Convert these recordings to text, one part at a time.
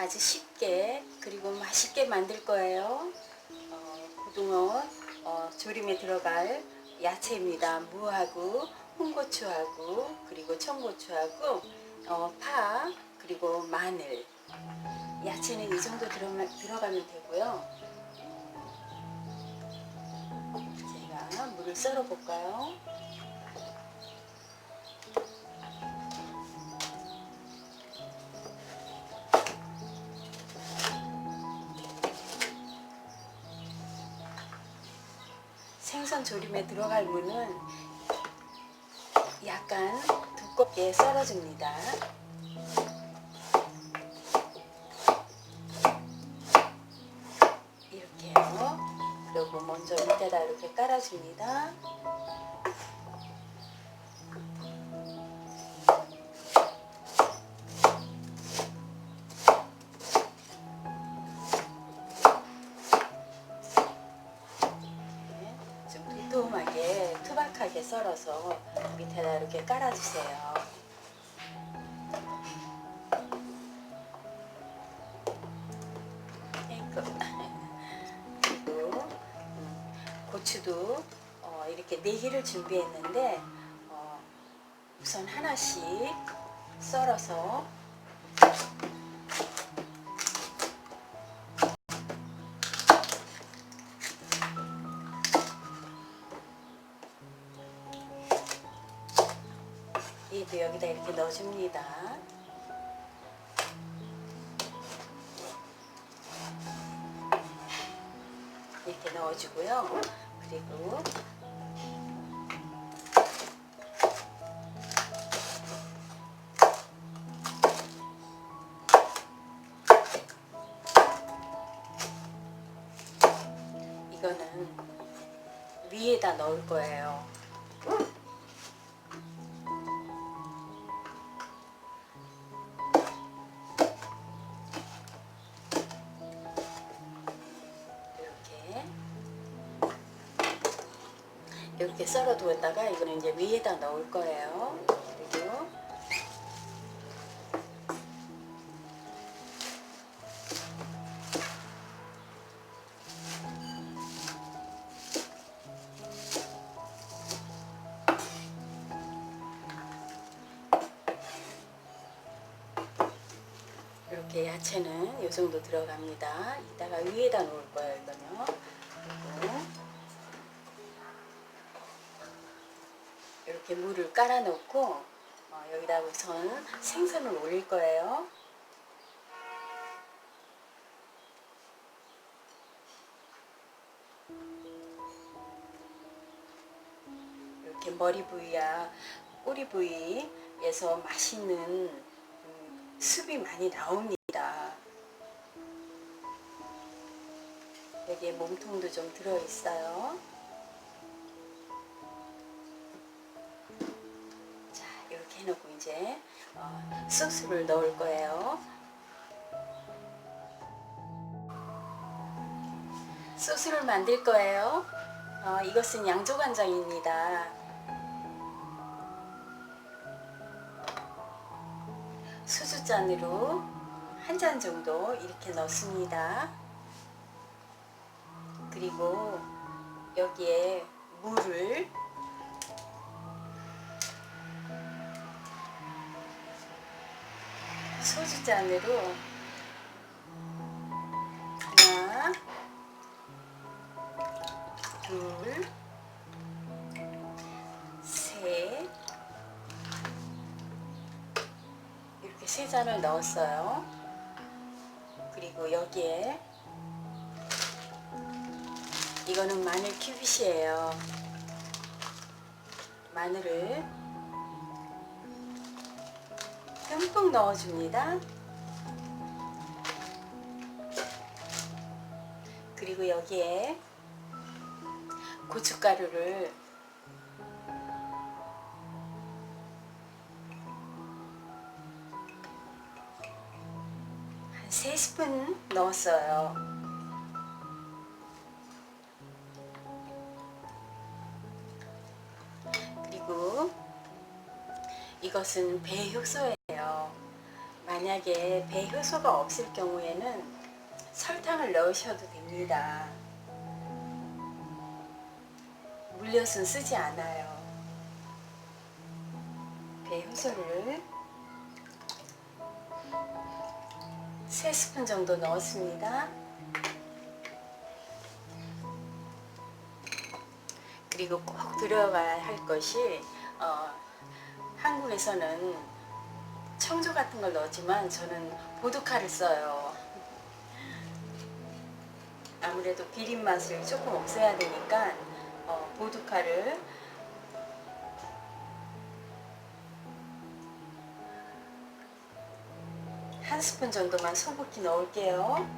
아주 쉽게 그리고 맛있게 만들 거예요. 고등어 조림에 들어갈 야채입니다. 무하고 홍고추하고 그리고 청고추하고 파 그리고 마늘. 야채는 이 정도 들어가면 되고요. 제가 물을 썰어 볼까요? 생선 조림에 들어갈 무는 약간 두껍게 썰어줍니다. 이렇게요. 그리고 먼저 밑에다 이렇게 깔아줍니다. 두툼하게 투박하게 썰어서 밑에다 이렇게 깔아주세요. 그리고 고추도 이렇게 4개를 준비했는데 우선 하나씩 썰어서 얘도 여기다 이렇게 넣어줍니다. 이렇게 넣어주고요. 그리고 이거는 위에다 넣을 거예요. 이렇게 썰어 두었다가 이거는 이제 위에다 넣을 거예요. 그리고 이렇게 야채는 이 정도 들어갑니다. 이따가 위에다 놓을 거예요. 이거는요. 그리고 이렇게 물을 깔아 놓고 여기다 우선 생선을 올릴 거예요. 이렇게 머리 부위야 꼬리 부위에서 맛있는 숲이 많이 나옵니다. 여기에 몸통도 좀 들어 있어요. 자, 이렇게 해놓고 이제 소스를 넣을 거예요. 소스를 만들 거예요. 이것은 양조간장입니다. 수주잔으로 한 잔 정도 이렇게 넣습니다. 그리고 여기에 물을 소주잔으로 하나, 둘, 셋, 이렇게 3잔을 넣었어요. 그리고 여기에 이거는 마늘 큐빗이에요. 마늘을 듬뿍 넣어줍니다. 그리고 여기에 고춧가루를 한 3스푼 넣었어요. 그리고 이것은 배 효소예요. 만약에 배 효소가 없을 경우에는 설탕을 넣으셔도 됩니다. 물엿은 쓰지 않아요. 배 효소를 3스푼 정도 넣었습니다. 그리고 꼭 들어가야 할 것이 한국에서는 청주 같은 걸 넣지만 저는 보드카를 써요. 아무래도 비린 맛을 조금 없애야 되니까 보드카를 한 스푼 정도만 소복히 넣을게요.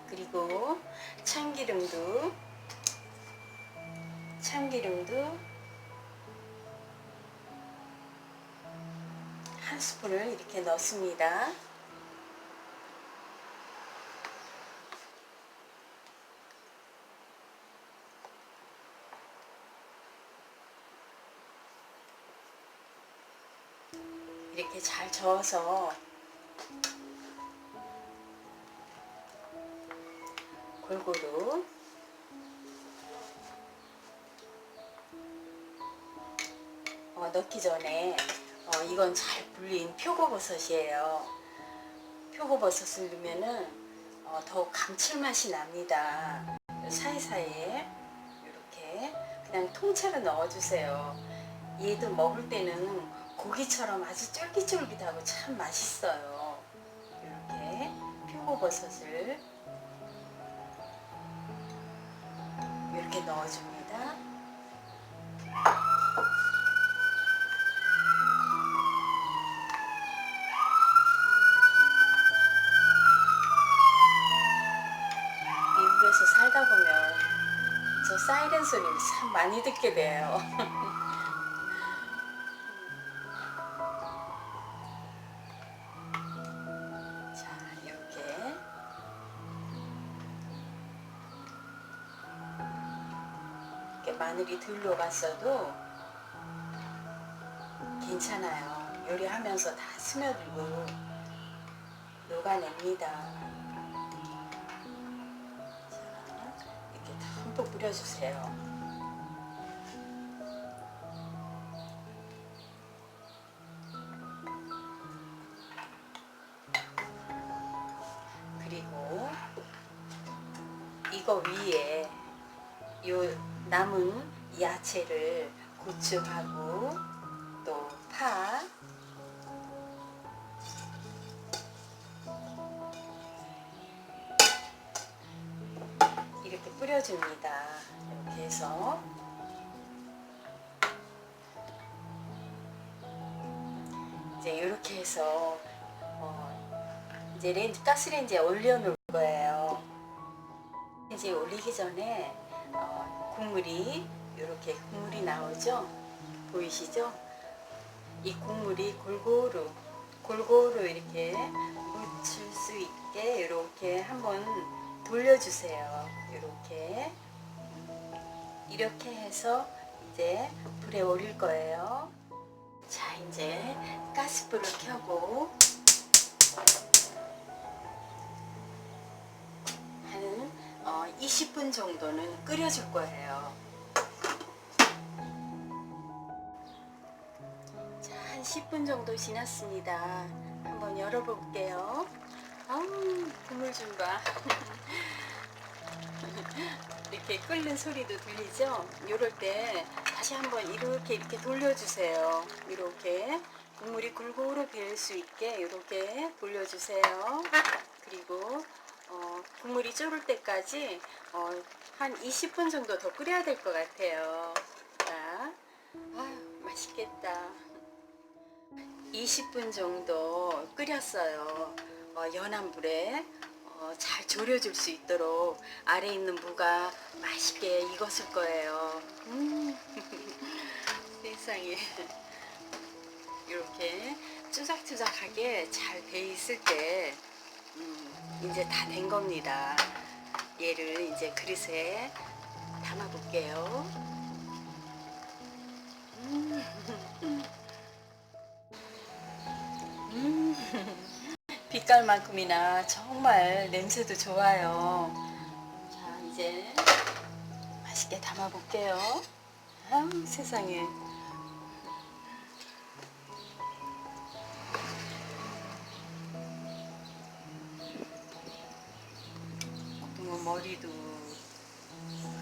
그리고 참기름도 한 스푼을 이렇게 넣습니다. 이렇게 잘 저어서 골고루 넣기 전에 이건 잘 불린 표고버섯이에요. 표고버섯을 넣으면은 더 감칠맛이 납니다. 사이사이에 이렇게 그냥 통째로 넣어주세요. 얘도 먹을 때는 고기처럼 아주 쫄깃쫄깃하고 참 맛있어요. 이렇게 표고버섯을 이렇게 넣어줍니다. 미국에서 살다 보면 저 사이렌 소리를 참 많이 듣게 돼요. 자, 이렇게 마늘이 덜 녹았어도 괜찮아요. 요리하면서 다 스며들고 녹아냅니다. 자, 이렇게 듬뿍 뿌려주세요. 그리고 이거 위에 요 남은 야채를 고추하고 또 파, 이렇게 뿌려줍니다. 이렇게 해서 이제 이렇게 해서 이제 가스레인지에 올려놓을 거예요. 이제 올리기 전에 국물이 이렇게 국물이 나오죠? 보이시죠? 이 국물이 골고루 이렇게 묻힐 수 있게 이렇게 한번 돌려주세요. 이렇게 해서 이제 불에 올릴 거예요. 자, 이제 가스불을 켜고 한 20분 정도는 끓여줄 거예요. 자, 한 10분 정도 지났습니다. 한번 열어볼게요. 아우, 국물 좀 봐. 이렇게 끓는 소리도 들리죠? 이럴 때 다시 한번 이렇게 돌려주세요. 이렇게 국물이 골고루 배일 수 있게 이렇게 돌려주세요. 그리고 국물이 졸을 때까지 한 20분 정도 더 끓여야 될 것 같아요. 자, 아유, 맛있겠다. 20분 정도 끓였어요. 연한 불에 잘 졸여줄 수 있도록 아래에 있는 무가 맛있게 익었을 거예요. 세상에. 이렇게 쭈작쭈작하게 잘 돼 있을 때 이제 다 된 겁니다. 얘를 이제 그릇에 담아 볼게요. 빛깔만큼이나 정말 냄새도 좋아요. 자, 이제 맛있게 담아 볼게요. 아우, 세상에. 고등어 머리도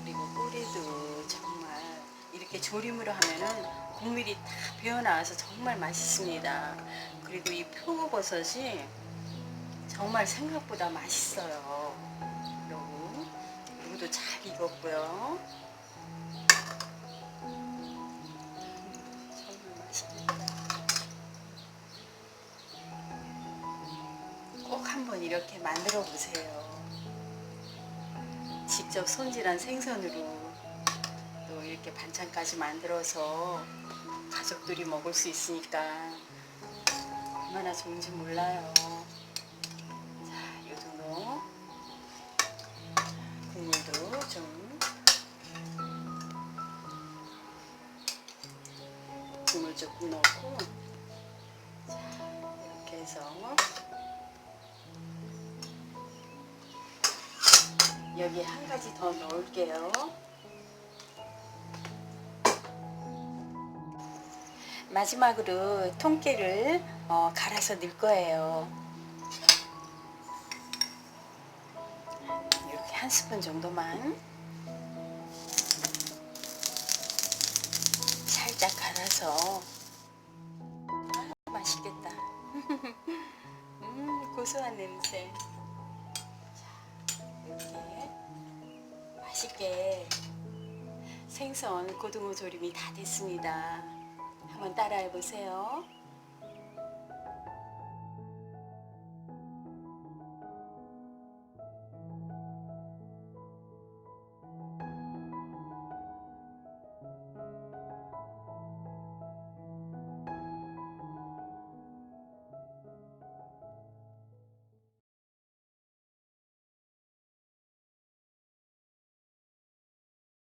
그리고 꼬리도 정말 이렇게 조림으로 하면은 국물이 다 배어나와서 정말 맛있습니다. 그리고 이 표고버섯이 정말 생각보다 맛있어요. 그리고 무도 잘 익었고요. 정말 맛있겠다. 꼭 한번 이렇게 만들어 보세요. 직접 손질한 생선으로 또 이렇게 반찬까지 만들어서 가족들이 먹을 수 있으니까 얼마나 좋은지 몰라요. 자, 요 정도 국물도 좀 국물 조금 넣고, 자, 이렇게 해서 여기 한 가지 더 넣을게요. 마지막으로 통깨를 갈아서 넣을 거예요. 이렇게 한 스푼 정도만 살짝 갈아서. 맛있겠다. 고소한 냄새. 자, 이렇게 맛있게 생선 고등어 조림이 다 됐습니다. 한번 따라해 보세요.